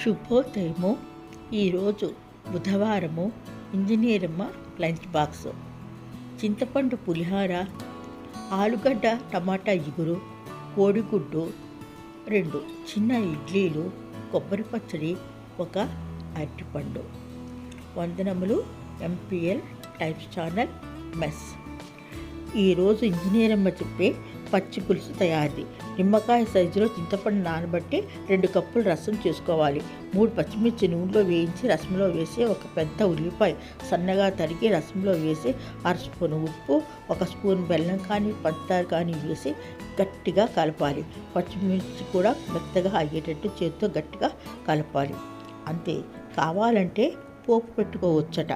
శుభోదయము. ఈరోజు బుధవారము. ఇంజనీరమ్మ lunch box: చింతపండు పులిహార, ఆలుగడ్డ టమాటా ఇగురు, కోడిగుడ్డు, 2 చిన్న ఇడ్లీలు, కొబ్బరి పచ్చడి, ఒక అరటిపండు. వందనములు. MPL times channel mess. ఈరోజు ఇంజనీరమ్మ చెప్పే పచ్చి పులుసు తయారీ: నిమ్మకాయ సైజులో చింతపండు నానబట్టి 2 కప్పులు రసం చేసుకోవాలి. 3 పచ్చిమిర్చి నూనెలో వేయించి రసంలో వేసి, ఒక పెద్ద ఉల్లిపాయ సన్నగా తరిగి రసంలో వేసి, 1/2 స్పూన్ ఉప్పు, 1 స్పూన్ బెల్లం కానీ పంచదార కానీ వేసి గట్టిగా కలపాలి. పచ్చిమిర్చి కూడా మెత్తగా అయ్యేటట్టు చేతితో గట్టిగా కలపాలి. అంతే. కావాలంటే పోపు పెట్టుకోవచ్చట.